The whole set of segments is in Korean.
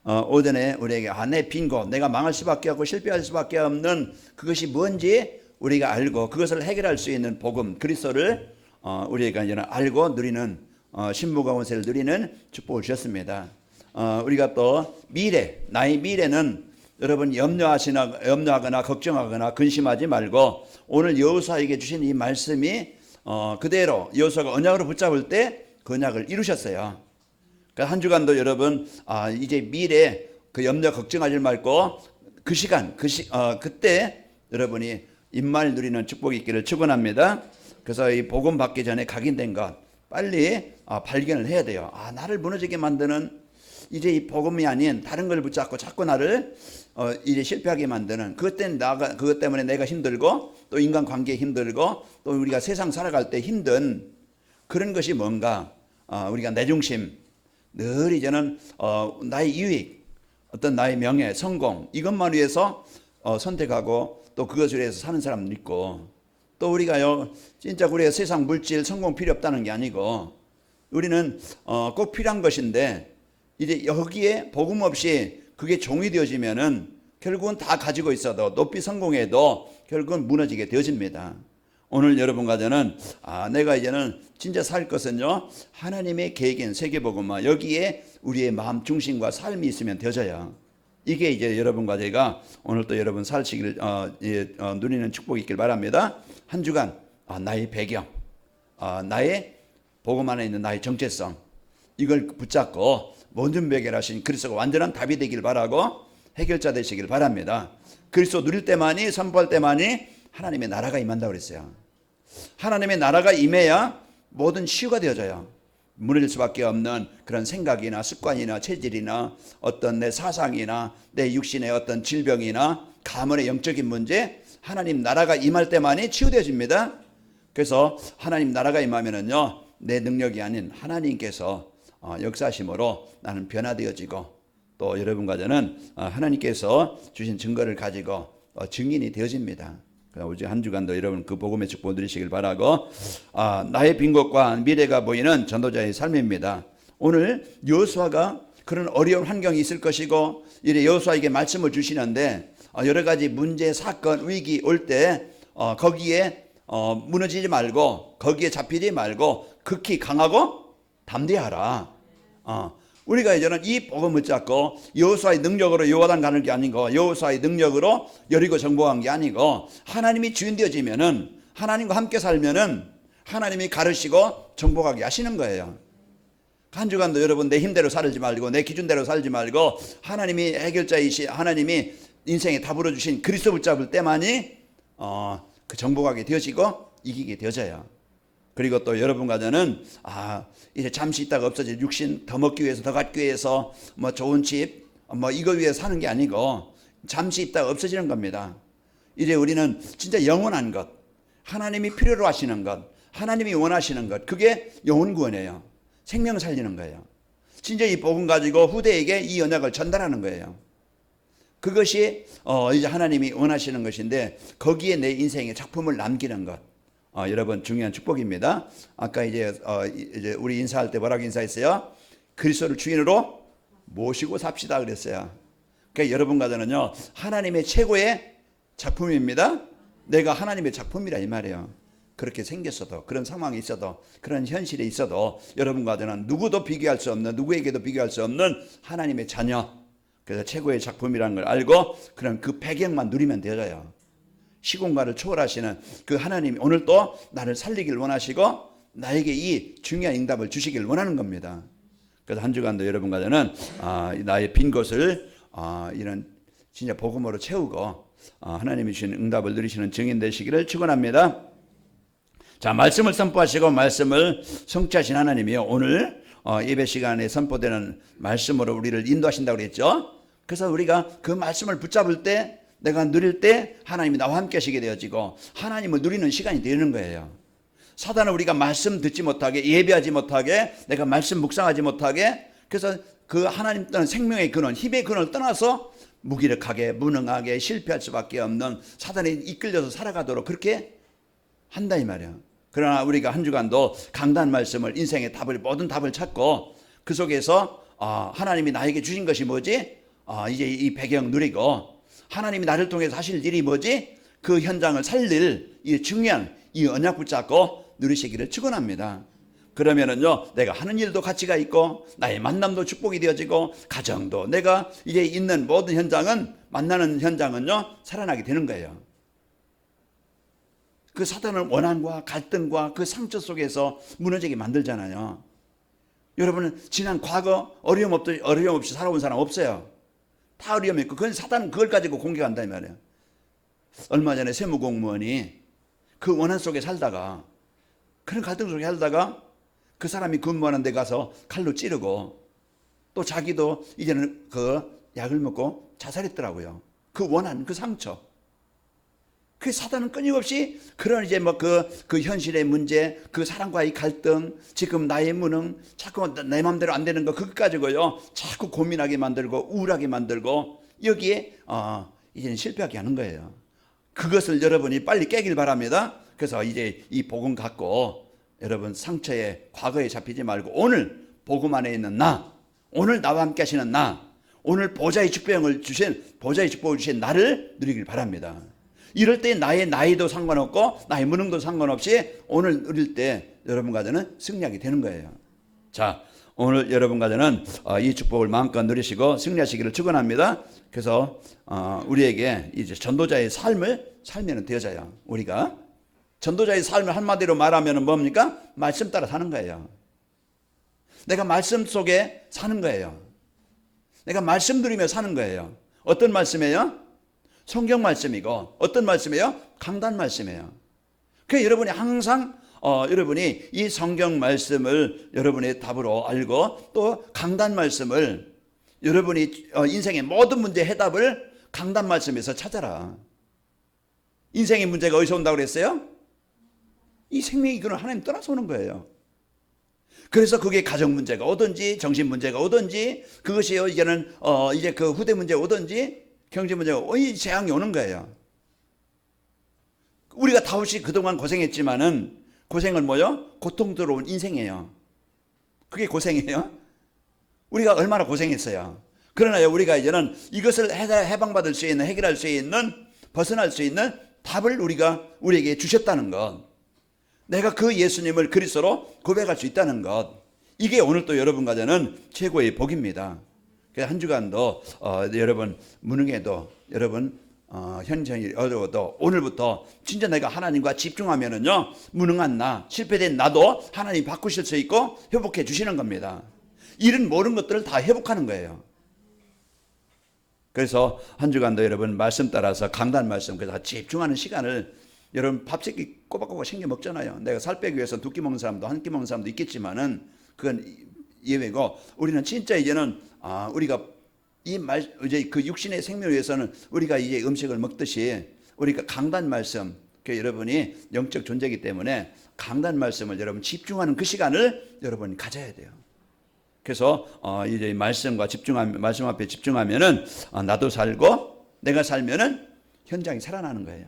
오전에 우리에게 내 빈곳, 내가 망할 수밖에 없고 실패할 수밖에 없는 그것이 뭔지 우리가 알고 그것을 해결할 수 있는 복음 그리스도를 우리가 이제는 알고 누리는 신부가 원세를 누리는 축복을 주셨습니다. 우리가 또 미래, 나의 미래는 여러분 염려하거나 걱정하거나 근심하지 말고 오늘 여호수아에게 주신 이 말씀이 그대로 여호수아가 언약으로 붙잡을 때 그 언약을 이루셨어요. 그러니까 한 주간도 여러분 이제 미래 그 염려 걱정하지 말고 그 시간 그때 여러분이 임마를 누리는 축복이 있기를 축원합니다. 그래서 이 복음 받기 전에 각인된 것 빨리 발견을 해야 돼요. 나를 무너지게 만드는 이제 이 복음이 아닌 다른 걸 붙잡고 자꾸 나를 이제 실패하게 만드는 그것 때문에 내가 힘들고 또 인간 관계에 힘들고 또 우리가 세상 살아갈 때 힘든 그런 것이 뭔가 우리가 내 중심 늘 이제는 나의 이익 어떤 나의 명예 성공 이것만 위해서 선택하고 또 그것을 위해서 사는 사람도 있고 또 우리가요 진짜 우리가 세상 물질 성공 필요 없다는 게 아니고 우리는 꼭 필요한 것인데 이제 여기에 복음 없이 그게 종이 되어지면은 결국은 다 가지고 있어도 높이 성공해도 결국은 무너지게 되어집니다. 오늘 여러분과 저는 내가 이제는 진짜 살 것은요 하나님의 계획인 세계복음화 여기에 우리의 마음 중심과 삶이 있으면 되어져요. 이게 이제 여러분과 제가 오늘 또 여러분 살시기를 누리는 축복이 있길 바랍니다. 한 주간 나의 배경, 나의 복음 안에 있는 나의 정체성 이걸 붙잡고 모든 해결하신 그리스도가 완전한 답이 되길 바라고 해결자 되시길 바랍니다. 그리스도 누릴 때만이 선포할 때만이 하나님의 나라가 임한다고 그랬어요. 하나님의 나라가 임해야 모든 치유가 되어져요. 무너질 수밖에 없는 그런 생각이나 습관이나 체질이나 어떤 내 사상이나 내 육신의 어떤 질병이나 가문의 영적인 문제 하나님 나라가 임할 때만이 치유되어집니다. 그래서 하나님 나라가 임하면은요 내 능력이 아닌 하나님께서 역사심으로 나는 변화되어지고 또 여러분과 저는 하나님께서 주신 증거를 가지고 증인이 되어집니다. 오직 한 주간도 여러분 그 복음의 축복 누리시길 바라고 나의 빈 곳과 미래가 보이는 전도자의 삶입니다. 오늘 여호수아가 그런 어려운 환경이 있을 것이고 이래 여호수아에게 말씀을 주시는데 여러 가지 문제 사건 위기 올 때 거기에 무너지지 말고 거기에 잡히지 말고 극히 강하고 담대하라. 우리가 이제는 이 복음을 잡고 여호수아의 능력으로 요단 가는 게 아니고 여호수아의 능력으로 여리고 정복한 게 아니고 하나님이 주인 되어지면은 하나님과 함께 살면은 하나님이 가르시고 정복하게 하시는 거예요. 한 주간도 여러분 내 힘대로 살지 말고 내 기준대로 살지 말고 하나님이 해결자이신 하나님이 인생에 답으로 주신 그리스도 붙잡을 때만이 그 정복하게 되어지고 이기게 되어져요. 그리고 또 여러분과 저는 이제 잠시 있다가 없어질 육신 더 먹기 위해서 더 갖기 위해서 뭐 좋은 집 이거 위해서 사는 게 아니고 잠시 있다가 없어지는 겁니다. 이제 우리는 진짜 영원한 것 하나님이 필요로 하시는 것 하나님이 원하시는 것 그게 영혼 구원이에요. 생명 살리는 거예요. 진짜 이 복음 가지고 후대에게 이 언약을 전달하는 거예요. 그것이 이제 하나님이 원하시는 것인데 거기에 내 인생의 작품을 남기는 것 여러분 중요한 축복입니다. 아까 이제 우리 인사할 때 뭐라고 인사했어요? 그리스도를 주인으로 모시고 삽시다 그랬어요. 그러니까 여러분과 저는요 하나님의 최고의 작품입니다. 내가 하나님의 작품이라 이 말이에요. 그렇게 생겼어도 그런 상황이 있어도 그런 현실에 있어도 여러분과 저는 누구도 비교할 수 없는 누구에게도 비교할 수 없는 하나님의 자녀 그래서 최고의 작품이라는 걸 알고 그런 그 배경만 누리면 되어요. 시공간을 초월하시는 그 하나님이 오늘 또 나를 살리길 원하시고 나에게 이 중요한 응답을 주시길 원하는 겁니다. 그래서 한 주간도 여러분과 저는 나의 빈 곳을 이런 진짜 복음으로 채우고 하나님이 주신 응답을 누리시는 증인 되시기를 축원합니다. 자, 말씀을 선포하시고 말씀을 성취하신 하나님이요 오늘 예배 시간에 선포되는 말씀으로 우리를 인도하신다고 그랬죠. 그래서 우리가 그 말씀을 붙잡을 때 내가 누릴 때 하나님이 나와 함께 하시게 되어지고 하나님을 누리는 시간이 되는 거예요. 사단은 우리가 말씀 듣지 못하게 예배하지 못하게 내가 말씀 묵상하지 못하게 그래서 그 하나님 떠난 생명의 근원 힘의 근원을 떠나서 무기력하게 무능하게 실패할 수밖에 없는 사단에 이끌려서 살아가도록 그렇게 한다 이 말이에요. 그러나 우리가 한 주간도 강단 말씀을 인생의 답을 모든 답을 찾고 그 속에서 하나님이 나에게 주신 것이 뭐지? 이제 이 배경 누리고 하나님이 나를 통해서 하실 일이 뭐지? 그 현장을 살릴 이 중요한 이 언약 붙잡고 누리시기를 축원합니다. 그러면은요, 내가 하는 일도 가치가 있고 나의 만남도 축복이 되어지고 가정도 내가 이제 있는 모든 현장은 만나는 현장은요 살아나게 되는 거예요. 그 사단은 원한과 갈등과 그 상처 속에서 무너지게 만들잖아요. 여러분은 지난 과거 어려움 없이 살아온 사람 없어요. 다 어려움이 있고 그건 사단은 그걸 가지고 공격한단 말이에요. 얼마 전에 세무공무원이 그 원한 속에 살다가 그런 갈등 속에 살다가 그 사람이 근무하는 데 가서 칼로 찌르고 또 자기도 이제는 그 약을 먹고 자살했더라고요. 그 원한, 그 상처. 그 사단은 끊임없이 그런 이제 뭐 그 현실의 문제, 그 사람과의 갈등, 지금 나의 무능, 자꾸 내 마음대로 안 되는 거 그것 가지고요 자꾸 고민하게 만들고 우울하게 만들고 여기에 이제는 실패하게 하는 거예요. 그것을 여러분이 빨리 깨길 바랍니다. 그래서 이제 이 복음 갖고 여러분 상처에 과거에 잡히지 말고 오늘 복음 안에 있는 나, 오늘 나와 함께 하시는 나, 오늘 보좌의 축복을 주신 나를 누리길 바랍니다. 이럴 때 나의 나이도 상관없고 나의 무능도 상관없이 오늘 누릴 때 여러분과 저는 승리하게 되는 거예요. 자, 오늘 여러분과 저는 이 축복을 마음껏 누리시고 승리하시기를 축원합니다. 그래서 우리에게 이제 전도자의 삶을 살면 되어져요. 우리가 전도자의 삶을 한마디로 말하면 뭡니까? 말씀 따라 사는 거예요. 내가 말씀 속에 사는 거예요. 내가 말씀 들으며 사는 거예요. 어떤 말씀이에요? 성경 말씀이고 어떤 말씀이에요? 강단 말씀이에요. 그래서 여러분이 항상 여러분이 이 성경 말씀을 여러분의 답으로 알고 또 강단 말씀을 여러분이 인생의 모든 문제 해답을 강단 말씀에서 찾아라. 인생의 문제가 어디서 온다고 그랬어요? 이 생명의 이거는 하나님 떠나서 오는 거예요. 그래서 그게 가정 문제가 오든지 정신 문제가 오든지 그것이요 이제는 이제 그 후대 문제가 오든지 경제 문제가 이 재앙이 오는 거예요. 우리가 다윗이 그동안 고생했지만은 고생을 뭐요? 고통스러운 인생이에요. 그게 고생이에요. 우리가 얼마나 고생했어요. 그러나요 우리가 이제는 이것을 해방받을 수 있는 해결할 수 있는 벗어날 수 있는 답을 우리에게 주셨다는 것. 내가 그 예수님을 그리스도로 고백할 수 있다는 것. 이게 오늘 또 여러분과 저는 최고의 복입니다. 한 주간도 여러분 무능해도 여러분 현장이 어려워도 오늘부터 진짜 내가 하나님과 집중하면은요 무능한 나 실패된 나도 하나님 바꾸실 수 있고 회복해 주시는 겁니다. 이런 모든 것들을 다 회복하는 거예요. 그래서 한 주간도 여러분 말씀 따라서 강단 말씀 그래서 집중하는 시간을 여러분 밥새끼 꼬박꼬박 챙겨 먹잖아요. 내가 살 빼기 위해서 두 끼 먹는 사람도 한 끼 먹는 사람도 있겠지만은 그건 예외고 우리는 진짜 이제는 우리가 이제 그 육신의 생명을 위해서는 우리가 이제 음식을 먹듯이 우리가 강단 말씀 여러분이 영적 존재이기 때문에 강단 말씀을 여러분 집중하는 그 시간을 여러분이 가져야 돼요. 그래서 이제 말씀 앞에 집중하면은 나도 살고 내가 살면은 현장이 살아나는 거예요.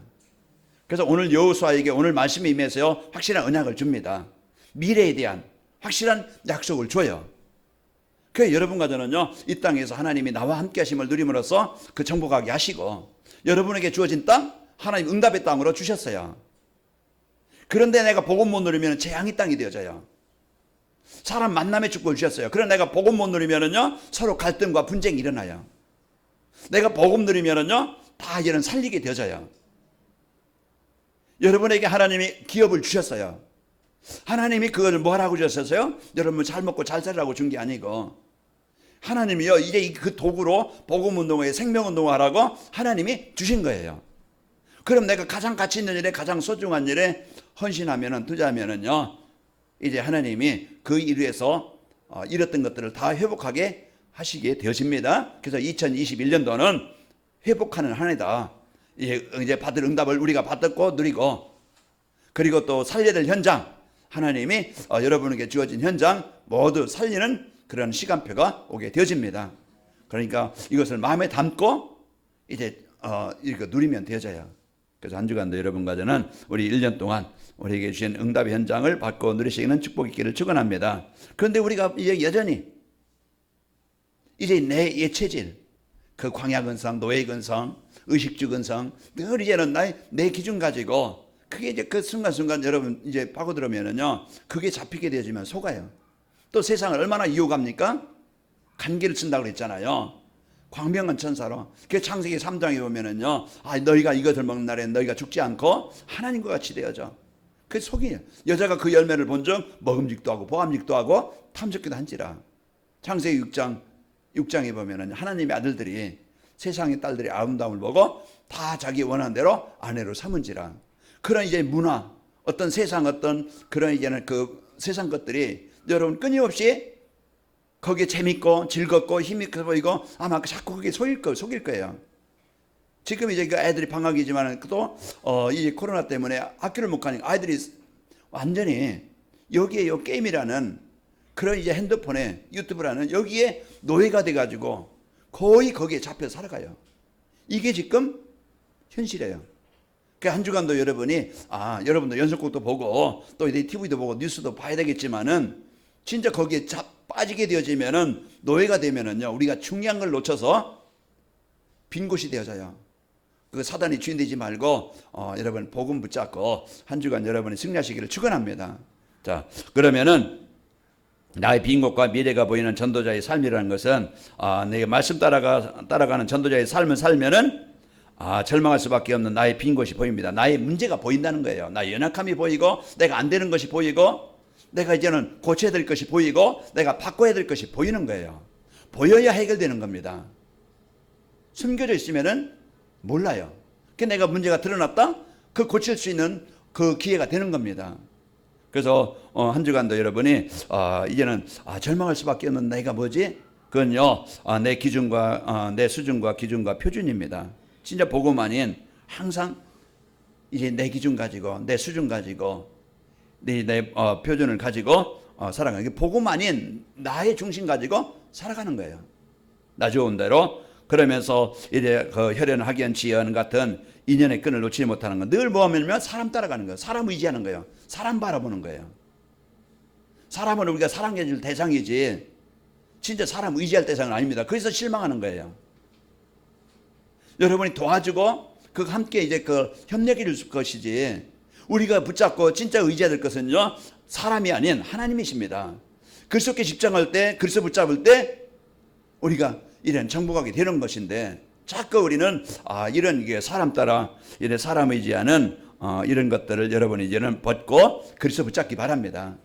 그래서 오늘 여호수아에게 오늘 말씀이 임해서요 확실한 언약을 줍니다. 미래에 대한 확실한 약속을 줘요. 그래서 여러분과 저는요 이 땅에서 하나님이 나와 함께 하심을 누림으로써 그 정복하게 하시고 여러분에게 주어진 땅 하나님 응답의 땅으로 주셨어요. 그런데 내가 복음 못 누리면 재앙의 땅이 되어져요. 사람 만남의 축복을 주셨어요. 그런데 내가 복음 못 누리면은요 서로 갈등과 분쟁이 일어나요. 내가 복음 누리면은요 다 이런 살리게 되어져요. 여러분에게 하나님이 기업을 주셨어요. 하나님이 그걸 뭐라고 주셨어요? 여러분 잘 먹고 잘 살라고 준 게 아니고 하나님이요 이제 그 도구로 복음 운동회 생명 운동을 하라고 하나님이 주신 거예요. 그럼 내가 가장 가치 있는 일에 가장 소중한 일에 헌신하면은 투자하면은요 이제 하나님이 그 일 위해서 잃었던 것들을 다 회복하게 하시게 되어집니다. 그래서 2021년도는 회복하는 한 해다. 이제 받을 응답을 우리가 받았고 누리고 그리고 또 살려야 될 현장 하나님이 여러분에게 주어진 현장 모두 살리는 그런 시간표가 오게 되어집니다. 그러니까 이것을 마음에 담고 이제 이거 누리면 되어져요. 그래서 한 주간도 여러분과 저는 우리 1년 동안 우리에게 주신 응답의 현장을 받고 누리시는 축복이 있기를 축원합니다. 그런데 우리가 이제 여전히 이제 내 예체질, 그 광야 근성, 노예 근성, 의식주 근성, 늘 이제는 내 기준 가지고 그게 이제 그 순간순간 여러분 이제 파고들으면은요, 그게 잡히게 되어지면 속아요. 또 세상을 얼마나 이용합니까? 간기를 쓴다고 그랬잖아요. 광명한 천사로. 그 창세기 3장에 보면은요, 너희가 이것을 먹는 날에 너희가 죽지 않고 하나님과 같이 되어져. 그 속이에요. 여자가 그 열매를 본즉 먹음직도 하고 보암직도 하고 탐스럽기도 한지라. 창세기 6장에 보면은 하나님의 아들들이 세상의 딸들의 아름다움을 보고 다 자기 원하는 대로 아내로 삼은지라. 그런 이제 문화, 어떤 세상 어떤 그런 이제는 그 세상 것들이 여러분 끊임없이 거기에 재밌고 즐겁고 힘있게 보이고 아마 자꾸 그게 속일 거예요. 지금 이제 그 애들이 방학이지만 또 이제 코로나 때문에 학교를 못 가니까 아이들이 완전히 여기에 요 게임이라는 그런 이제 핸드폰에 유튜브라는 여기에 노예가 돼가지고 거의 거기에 잡혀 살아가요. 이게 지금 현실이에요. 그 한 주간도 여러분이 여러분도 연속곡도 보고 또 이제 TV도 보고 뉴스도 봐야 되겠지만은 진짜 거기에 빠지게 되어지면은 노예가 되면은요, 우리가 중요한 걸 놓쳐서 빈 곳이 되어져요. 그 사단이 주인 되지 말고 여러분 복음 붙잡고 한 주간 여러분이 승리하시기를 축원합니다. 자, 그러면은 나의 빈 곳과 미래가 보이는 전도자의 삶이라는 것은 내가 말씀 따라가는 전도자의 삶을 살면은 절망할 수밖에 없는 나의 빈 곳이 보입니다. 나의 문제가 보인다는 거예요. 나의 연약함이 보이고 내가 안 되는 것이 보이고 내가 이제는 고쳐야 될 것이 보이고 내가 바꿔야 될 것이 보이는 거예요. 보여야 해결되는 겁니다. 숨겨져 있으면은 몰라요. 그 내가 문제가 드러났다? 그 고칠 수 있는 그 기회가 되는 겁니다. 그래서 한 주간도 여러분이 이제는 절망할 수밖에 없는 내가 뭐지? 그건요, 내 기준과 내 수준과 기준과 표준입니다. 진짜 복음 아닌 항상 이제 내 기준 가지고 내 수준 가지고 내 표준을 가지고 살아가는 게 복음 아닌 나의 중심 가지고 살아가는 거예요. 나 좋은 대로. 그러면서 이제 그 혈연 학연 지연 같은 인연의 끈을 놓치지 못하는 건 늘 뭐하면 사람 따라가는 거예요. 사람 의지하는 거예요. 사람 바라보는 거예요. 사람은 우리가 사랑해 줄 대상이지 진짜 사람 의지할 대상은 아닙니다. 그래서 실망하는 거예요. 여러분이 도와주고 그 함께 이제 그 협력해 줄 것이지 우리가 붙잡고 진짜 의지해야 될 것은요, 사람이 아닌 하나님이십니다. 그리스도께 집중할 때, 그리스도 붙잡을 때 우리가 이런 정복하게 되는 것인데 자꾸 우리는 이런 게 사람 따라 이런 사람 의지하는 이런 것들을 여러분이 이제는 벗고 그리스도 붙잡기 바랍니다.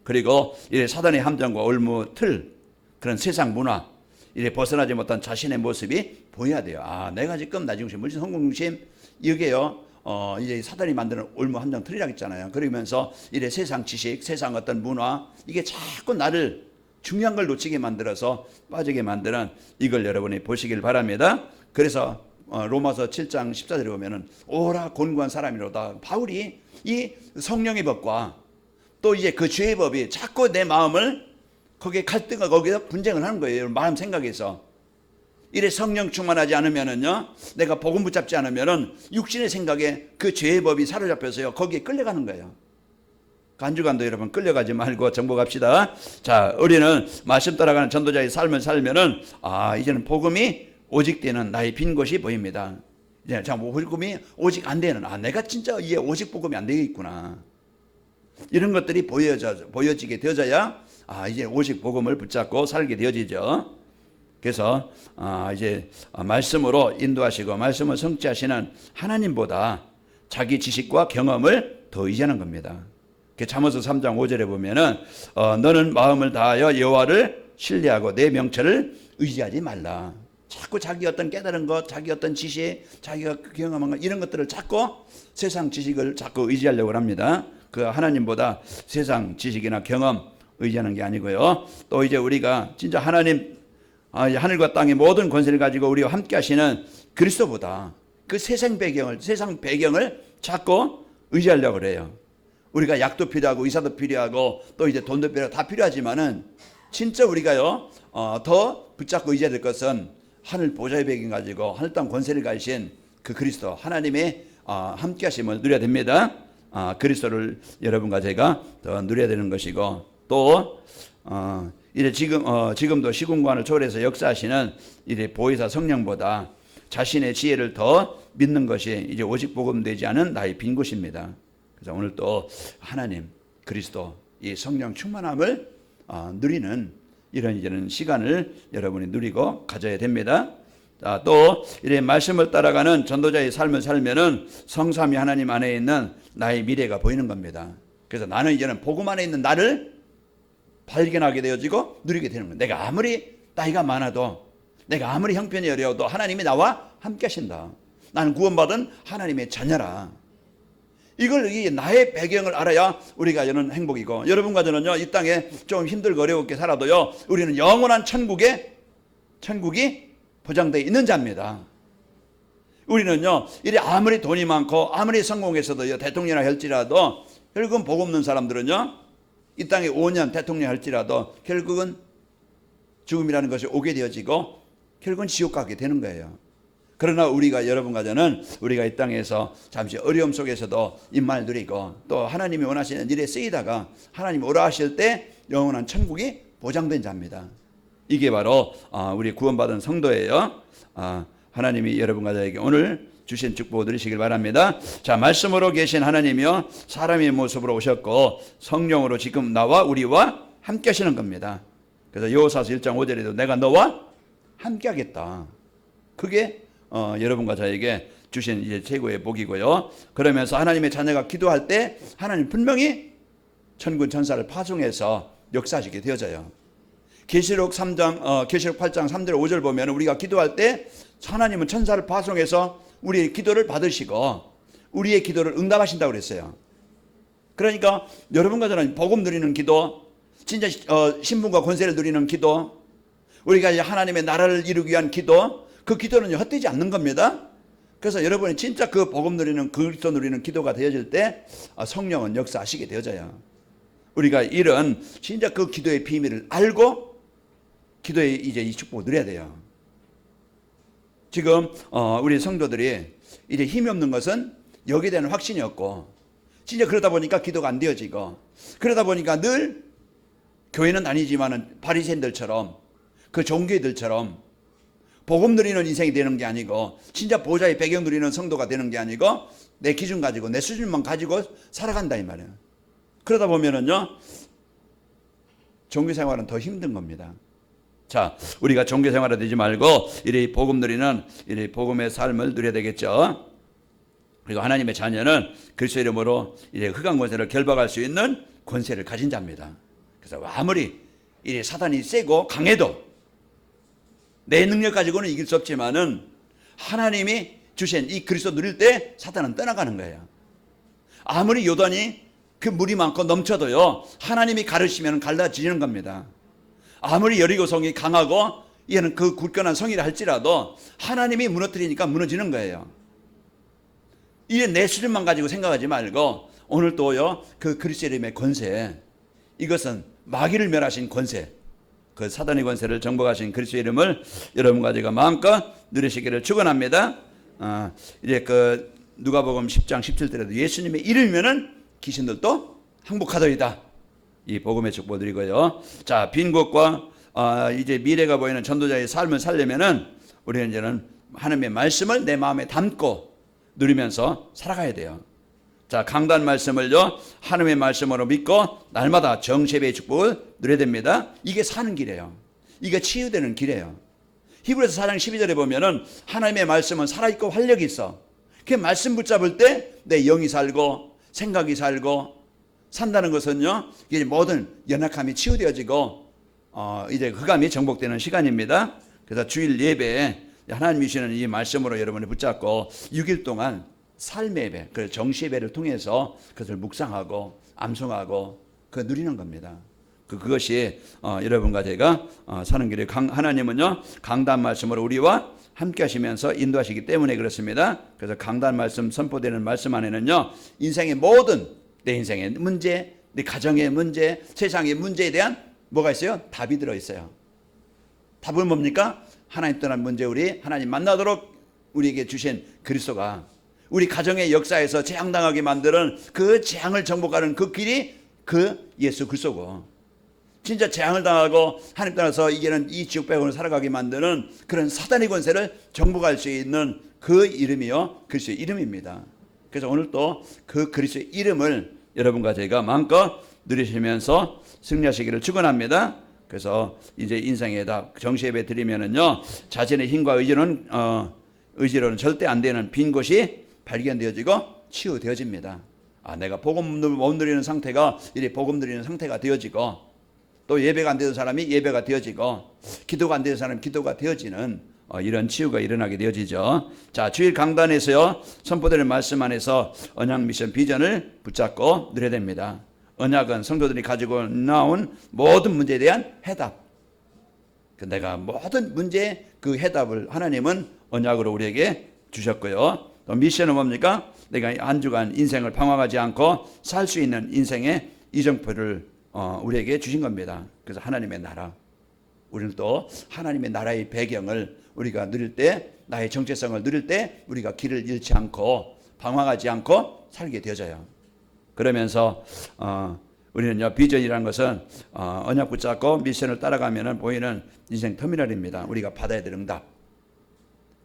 그리고 이 사단의 함정과 올무 틀 그런 세상 문화 이래 벗어나지 못한 자신의 모습이 보여야 돼요. 내가 지금 나중심, 물질 성공중심 이게요. 이제 사단이 만드는 올무 함정 틀이라고 했잖아요. 그러면서 이래 세상 지식, 세상 어떤 문화 이게 자꾸 나를 중요한 걸 놓치게 만들어서 빠지게 만드는 이걸 여러분이 보시길 바랍니다. 그래서 로마서 7장 14절에 보면은 오라 곤고한 사람이로다. 바울이 이 성령의 법과 또 이제 그 죄의 법이 자꾸 내 마음을 거기에 갈등과 거기서 분쟁을 하는 거예요. 마음 생각에서. 이래 성령 충만하지 않으면은요, 내가 복음 붙잡지 않으면은 육신의 생각에 그 죄의 법이 사로잡혀서요, 거기에 끌려가는 거예요. 한 주간도 여러분 끌려가지 말고 정복합시다. 자, 우리는 말씀 따라가는 전도자의 삶을 살면은 이제는 복음이 오직 되는 나의 빈 곳이 보입니다. 이제 복음이 오직 안 되는 내가 진짜 이게 오직 복음이 안 되겠구나. 이런 것들이 보여지게 되어져야 이제 오직 복음을 붙잡고 살게 되어지죠. 그래서 이제 말씀으로 인도하시고 말씀을 성취하시는 하나님보다 자기 지식과 경험을 더 의지하는 겁니다. 잠언서 3장 5절에 보면은 너는 마음을 다하여 여호와를 신뢰하고 내 명철을 의지하지 말라. 자꾸 자기 어떤 깨달은 것, 자기 어떤 지식, 자기가 경험한 것 이런 것들을 자꾸 세상 지식을 자꾸 의지하려고 합니다. 그 하나님보다 세상 지식이나 경험 의지하는 게 아니고요. 또 이제 우리가 진짜 하나님 하늘과 땅의 모든 권세를 가지고 우리와 함께 하시는 그리스도보다 그 세상 배경을 자꾸 의지하려고 그래요. 우리가 약도 필요하고 의사도 필요하고 또 이제 돈도 필요하고 다 필요하지만은 진짜 우리가요 더 붙잡고 의지해야 될 것은 하늘 보좌의 배경 가지고 하늘 땅 권세를 가지신 그 그리스도 하나님의 함께 하심을 누려야 됩니다. 그리스도를 여러분과 제가 더 누려야 되는 것이고 또 이제 지금도 시공간을 초월해서 역사하시는 이제 보혜사 성령보다 자신의 지혜를 더 믿는 것이 이제 오직 복음되지 않은 나의 빈 곳입니다. 그래서 오늘 또 하나님 그리스도 이 성령 충만함을 누리는 이런 시간을 여러분이 누리고 가져야 됩니다. 자, 또 이래 말씀을 따라가는 전도자의 삶을 살면은 성삼위 하나님 안에 있는 나의 미래가 보이는 겁니다. 그래서 나는 이제는 복음 안에 있는 나를 발견하게 되어지고 누리게 되는 거예요. 내가 아무리 나이가 많아도, 내가 아무리 형편이 어려워도 하나님이 나와 함께 하신다. 나는 구원받은 하나님의 자녀라. 이걸 나의 배경을 알아야 우리가 저는 행복이고, 여러분과 저는요 이 땅에 좀 힘들고 어렵게 살아도요 우리는 영원한 천국이 보장되어 있는 자입니다. 우리는요 이래 아무리 돈이 많고 아무리 성공해서도요 대통령이라 할지라도 결국은 복 없는 사람들은요 이 땅에 5년 대통령 할지라도 결국은 죽음이라는 것이 오게 되어지고 결국은 지옥 가게 되는 거예요. 그러나 우리가, 여러분과 저는 우리가 이 땅에서 잠시 어려움 속에서도 임만을 누리고 또 하나님이 원하시는 일에 쓰이다가 하나님이 오라 하실 때 영원한 천국이 보장된 자입니다. 이게 바로 우리 구원받은 성도예요. 하나님이 여러분과 저에게 오늘 주신 축복을 누리시길 바랍니다. 자, 말씀으로 계신 하나님이요 사람의 모습으로 오셨고 성령으로 지금 나와 우리와 함께 하시는 겁니다. 그래서 여호사서 1장 5절에도 내가 너와 함께 하겠다. 그게 여러분과 저에게 주신 이제 최고의 복이고요. 그러면서 하나님의 자녀가 기도할 때 하나님 분명히 천군 천사를 파송해서 역사하시게 되어져요. 계시록 8장 3절 5절 보면 우리가 기도할 때 하나님은 천사를 파송해서 우리의 기도를 받으시고 우리의 기도를 응답하신다고 그랬어요. 그러니까 여러분과 저는 복음 누리는 기도, 진짜 신분과 권세를 누리는 기도, 우리가 이제 하나님의 나라를 이루기 위한 기도, 그 기도는 헛되지 않는 겁니다. 그래서 여러분이 진짜 그 복음 누리는, 그리스도 누리는 기도가 되어질 때 성령은 역사하시게 되어져요. 우리가 이런 진짜 그 기도의 비밀을 알고 기도의 이제 이 축복을 누려야 돼요. 지금 우리 성도들이 이제 힘이 없는 것은 여기에 대한 확신이 없고, 진짜 그러다 보니까 기도가 안 되어지고, 그러다 보니까 늘 교회는 아니지만은 바리새인들처럼 그 종교들처럼 복음 누리는 인생이 되는 게 아니고, 진짜 보좌의 배경 누리는 성도가 되는 게 아니고 내 기준 가지고 내 수준만 가지고 살아간다 이 말이에요. 그러다 보면은요 종교 생활은 더 힘든 겁니다. 자, 우리가 종교 생활을 되지 말고 이리 복음 누리는 이리 복음의 삶을 누려야 되겠죠. 그리고 하나님의 자녀는 그리스도 이름으로 이제 흑암 권세를 결박할 수 있는 권세를 가진 자입니다. 그래서 아무리 이 사단이 세고 강해도 내 능력 가지고는 이길 수 없지만은 하나님이 주신 이 그리스도 누릴 때 사단은 떠나가는 거예요. 아무리 요단이 그 물이 많고 넘쳐도요 하나님이 가르치면 갈라지는 겁니다. 아무리 여리고성이 강하고 얘는 그 굳건한 성이라 할지라도 하나님이 무너뜨리니까 무너지는 거예요. 이게 내 수준만 가지고 생각하지 말고 오늘 또요 그 그리스도 이름의 권세, 이것은 마귀를 멸하신 권세, 그 사단의 권세를 정복하신 그리스도 이름을 여러분과 제가 마음껏 누리시기를 축원합니다. 이제 그 누가복음 10장 17절에도 예수님의 이름이면은 귀신들도 항복하더이다. 이 복음의 축복 드리고요. 자, 빈 곳과 이제 미래가 보이는 전도자의 삶을 살려면은 우리는 이제는 하나님의 말씀을 내 마음에 담고 누리면서 살아가야 돼요. 자, 강단 말씀을요 하나님의 말씀으로 믿고 날마다 정죄배의 축복을 누려야 됩니다. 이게 사는 길이에요. 이게 치유되는 길이에요. 히브리서 4장 12절에 보면은 하나님의 말씀은 살아있고 활력이 있어. 그 말씀 붙잡을 때 내 영이 살고 생각이 살고 산다는 것은요 이제 모든 연약함이 치유되어지고 이제 흑암이 정복되는 시간입니다. 그래서 주일 예배에 하나님이 주시는 이 말씀으로 여러분이 붙잡고 6일 동안 삶의 예배, 그 정시 예배를 통해서 그것을 묵상하고 암송하고 그 누리는 겁니다. 그것이 여러분과 제가 사는 길에 하나님은요 강단 말씀으로 우리와 함께 하시면서 인도하시기 때문에 그렇습니다. 그래서 강단 말씀 선포되는 말씀 안에는요 인생의 모든 내 인생의 문제, 내 가정의 문제, 세상의 문제에 대한 뭐가 있어요? 답이 들어있어요. 답은 뭡니까? 하나님 떠난 문제, 우리 하나님 만나도록 우리에게 주신 그리스도가 우리 가정의 역사에서 재앙당하게 만드는 그 재앙을 정복하는 그 길이 그 예수 그리스도고, 진짜 재앙을 당하고 하나님 따라서 이제는 이 지옥 백원을 살아가게 만드는 그런 사단의 권세를 정복할 수 있는 그 이름이요, 그리스도의 이름입니다. 그래서 오늘 또 그 그리스도의 이름을 여러분과 제가 마음껏 누리시면서 승리하시기를 축원합니다. 그래서 이제 인생에다 정시예배 드리면은요, 자신의 힘과 의지로는 절대 안 되는 빈 곳이 발견되어지고 치유되어집니다. 내가 복음을 못 누리는 상태가 이제 복음 누리는 상태가 되어지고, 또 예배가 안 되는 사람이 예배가 되어지고, 기도가 안 되는 사람이 기도가 되어지는 이런 치유가 일어나게 되어지죠. 자, 주일 강단에서요, 선포되는 말씀 안에서 언약 미션 비전을 붙잡고 누려야 됩니다. 언약은 성도들이 가지고 나온 모든 문제에 대한 해답. 내가 모든 문제의 그 해답을 하나님은 언약으로 우리에게 주셨고요. 또 미션은 뭡니까? 내가 한 주간 인생을 방황하지 않고 살 수 있는 인생의 이정표를 우리에게 주신 겁니다. 그래서 하나님의 나라. 우리는 또 하나님의 나라의 배경을 우리가 누릴 때, 나의 정체성을 누릴 때 우리가 길을 잃지 않고 방황하지 않고 살게 되어져요. 그러면서 우리는요, 비전이라는 것은 언약 붙잡고 미션을 따라가면 보이는 인생 터미널입니다. 우리가 받아야 될 응답.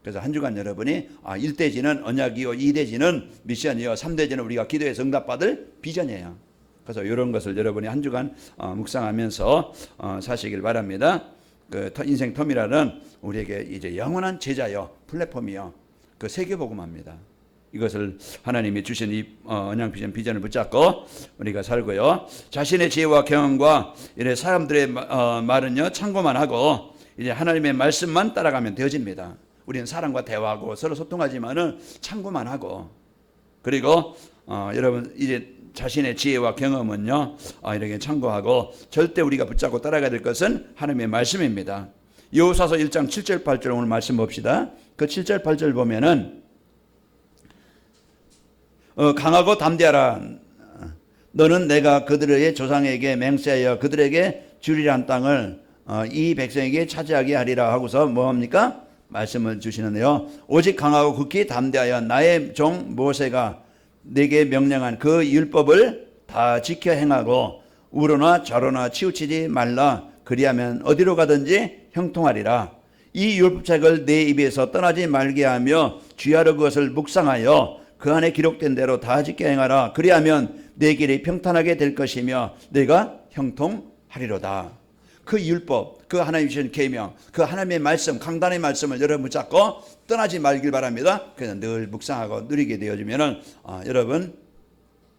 그래서 한 주간 여러분이 1대지는 언약이요, 2대지는 미션이요, 3대지는 우리가 기도해서 응답받을 비전이에요. 그래서 이런 것을 여러분이 한 주간 묵상하면서 사시길 바랍니다. 그 인생 터미널은 우리에게 이제 영원한 제자요, 플랫폼이요, 그 세계복음화입니다. 이것을 하나님이 주신 이 언약 비전을 붙잡고 우리가 살고요. 자신의 지혜와 경험과 이래 사람들의 말은요, 참고만 하고 이제 하나님의 말씀만 따라가면 되어집니다. 우리는 사람과 대화하고 서로 소통하지만은 참고만 하고, 그리고 여러분 이제 자신의 지혜와 경험은요, 이렇게 참고하고 절대 우리가 붙잡고 따라가야 될 것은 하나님의 말씀입니다. 여호수아서 1장 7절 8절 오늘 말씀 봅시다. 그 7절 8절 보면은 강하고 담대하라. 너는 내가 그들의 조상에게 맹세하여 그들에게 주리란 땅을 이 백성에게 차지하게 하리라 하고서 뭐합니까? 말씀을 주시는데요. 오직 강하고 극히 담대하여 나의 종 모세가 내게 명령한 그 율법을 다 지켜 행하고 우로나 좌로나 치우치지 말라. 그리하면 어디로 가든지 형통하리라. 이 율법책을 내 입에서 떠나지 말게 하며 주야로 그것을 묵상하여 그 안에 기록된 대로 다 지켜 행하라. 그리하면 내 길이 평탄하게 될 것이며 내가 형통하리로다. 그 율법, 그 하나님 주신 계명, 그 하나님의 말씀, 강단의 말씀을 여러분 붙잡고 떠나지 말길 바랍니다. 그래서 늘 묵상하고 누리게 되어지면은 여러분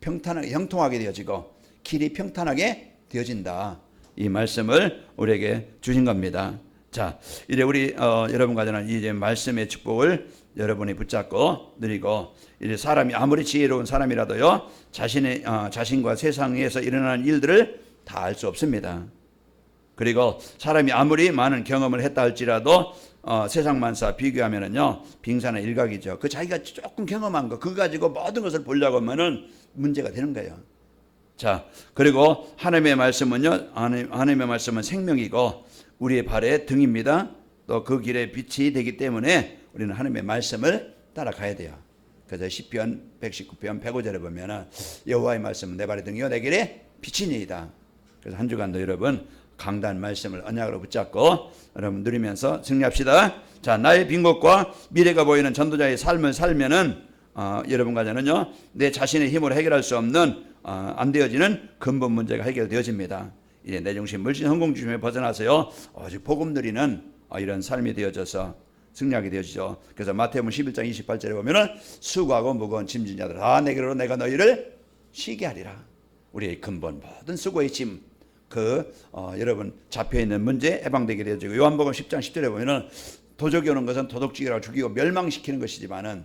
평탄하게, 형통하게 되어지고 길이 평탄하게 되어진다. 이 말씀을 우리에게 주신 겁니다. 자, 이제 우리 여러분과 저는 이제 말씀의 축복을 여러분이 붙잡고 누리고, 이제 사람이 아무리 지혜로운 사람이라도요, 자신과 세상에서 일어나는 일들을 다 알 수 없습니다. 그리고 사람이 아무리 많은 경험을 했다 할지라도 세상 만사 비교하면은요, 빙산의 일각이죠. 그 자기가 조금 경험한 거, 그거 가지고 모든 것을 보려고 하면은 문제가 되는 거예요. 자, 그리고 하나님의 말씀은요, 하나님의 말씀은 생명이고 우리의 발의 등입니다. 또 그 길에 빛이 되기 때문에 우리는 하나님의 말씀을 따라가야 돼요. 그래서 시편 119편 105절에 보면은 여호와의 말씀은 내 발의 등이요 내 길에 빛이니이다. 그래서 한 주간도 여러분 강단 말씀을 언약으로 붙잡고 여러분 누리면서 승리합시다. 자, 나의 빈 곳과 미래가 보이는 전도자의 삶을 살면은 여러분과 저는요, 내 자신의 힘으로 해결할 수 없는 안 되어지는 근본 문제가 해결되어집니다. 이제 내 중심, 물질, 성공 중심에 벗어나서요, 오직 복음 누리는 이런 삶이 되어져서 승리하게 되어지죠. 그래서 마태복음 11장 28절에 보면은 수고하고 무거운 짐진 자들 다 내게로 내가 너희를 쉬게 하리라. 우리의 근본 모든 수고의 짐, 여러분 잡혀있는 문제 해방되게 되어지고, 요한복음 10장 10절에 보면은 도적이 오는 것은 도둑질하고 죽이고 멸망시키는 것이지만은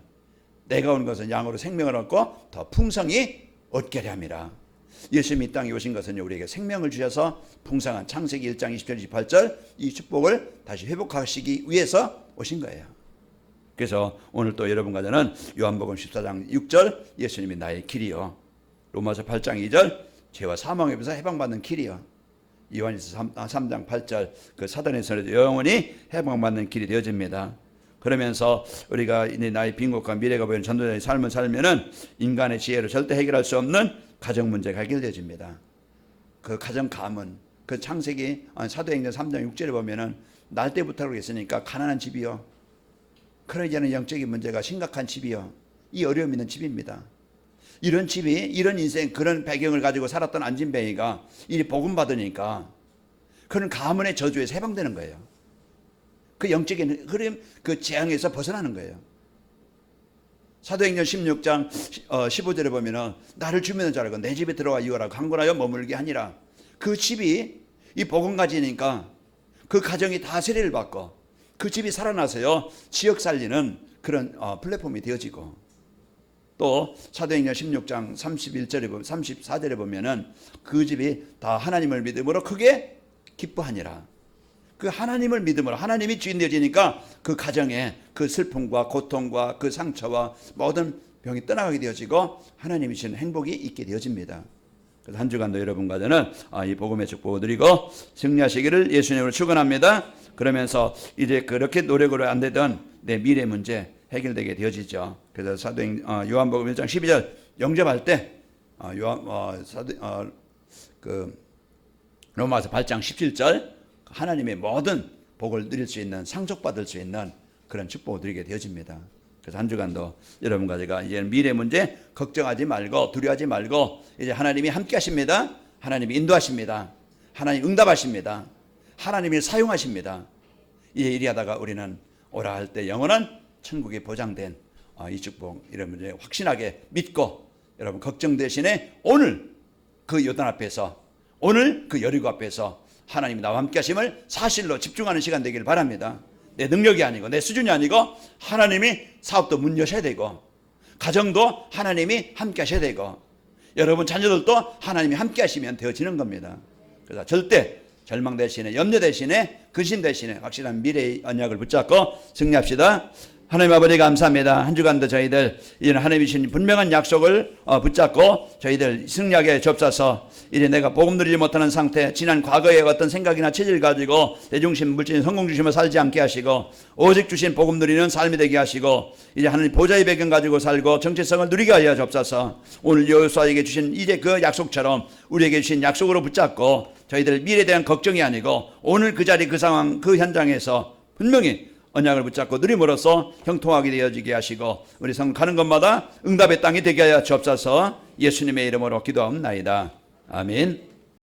내가 온 것은 양으로 생명을 얻고 더 풍성히 얻게 하려 함이라. 예수님이 이 땅에 오신 것은 우리에게 생명을 주셔서 풍성한 창세기 1장 20절 28절 이 축복을 다시 회복하시기 위해서 오신 거예요. 그래서 오늘 또 여러분과 저는 요한복음 14장 6절 예수님이 나의 길이요, 로마서 8장 2절 죄와 사망에서 해방받는 길이요, 요한일서 3장 8절 그 사단의 손에서 영원히 해방받는 길이 되어집니다. 그러면서 우리가 이제 나의 빈 곳과 미래가 보이는 전도자의 삶을 살면은 인간의 지혜로 절대 해결할 수 없는 가정 문제가 해결되어집니다. 그 가정 가문, 그 창세기 사도행전 3장 6절에 보면은 날 때부터 그랬으니까 가난한 집이요. 그러지 않은 영적인 문제가 심각한 집이요. 이 어려움 있는 집입니다. 이런 집이 이런 인생 그런 배경을 가지고 살았던 안진뱅이가 이 복음 받으니까 그런 가문의 저주에서 해방되는 거예요. 그 영적인 흐름 그 재앙에서 벗어나는 거예요. 사도행전 16장 15절에 보면은 나를 주민인 줄 알고 내 집에 들어와 이어라 강권하여 머물게 하니라. 그 집이 이 복음 가지니까 그 가정이 다 세례를 받고 그 집이 살아나서요 지역 살리는 그런 플랫폼이 되어지고, 또 사도행전 16장 31절에 34절에 보면은 그 집이 다 하나님을 믿음으로 크게 기뻐하니라. 그 하나님을 믿음으로 하나님이 주인 되어지니까 그 가정에 그 슬픔과 고통과 그 상처와 모든 병이 떠나가게 되어지고 하나님이 주시는 행복이 있게 되어집니다. 그래서 한 주간도 여러분과 저는 이 복음의 축복을 드리고 승리하시기를 예수님으로 축원합니다. 그러면서 이제 그렇게 노력으로 안 되던 내 미래 문제 해결되게 되어지죠. 그래서 요한복음 1장 12절 영접할 때 로마서 8장 17절 하나님의 모든 복을 누릴 수 있는 상속받을 수 있는 그런 축복을 드리게 되어집니다. 그래서 한 주간도 여러분과 제가 이제 미래 문제 걱정하지 말고 두려워하지 말고 이제 하나님이 함께 하십니다. 하나님이 인도하십니다. 하나님 응답하십니다. 하나님이 사용하십니다. 이제 이리하다가 우리는 오라 할 때 영원한 천국에 보장된 이 축복 이런 문제 확신하게 믿고 여러분 걱정 대신에 오늘 그 요단 앞에서 오늘 그 여리고 앞에서 하나님이 나와 함께 하심을 사실로 집중하는 시간 되기를 바랍니다. 내 능력이 아니고 내 수준이 아니고 하나님이 사업도 문 여셔야 되고 가정도 하나님이 함께 하셔야 되고 여러분 자녀들도 하나님이 함께 하시면 되어지는 겁니다. 그래서 절대 절망 대신에 염려 대신에 근심 대신에 확실한 미래의 언약을 붙잡고 승리합시다. 하나님 아버지 감사합니다. 한 주간도 저희들 이제는 하나님이 주신 분명한 약속을 붙잡고 저희들 승리하게 접사서 이제 내가 복음 누리지 못하는 상태 지난 과거의 어떤 생각이나 체질 가지고 내중심 물질 성공 주심을 살지 않게 하시고 오직 주신 복음 누리는 삶이 되게 하시고 이제 하나님 보좌의 배경 가지고 살고 정체성을 누리게 하여 접사서 오늘 여호수아에게 주신 이제 그 약속처럼 우리에게 주신 약속으로 붙잡고 저희들 미래에 대한 걱정이 아니고 오늘 그 자리 그 상황 그 현장에서 분명히 언약을 붙잡고 누림으로써 형통하게 되어지게 하시고 우리 성 가는 곳마다 응답의 땅이 되게 하여 주옵소서. 예수님의 이름으로 기도하옵나이다. 아멘.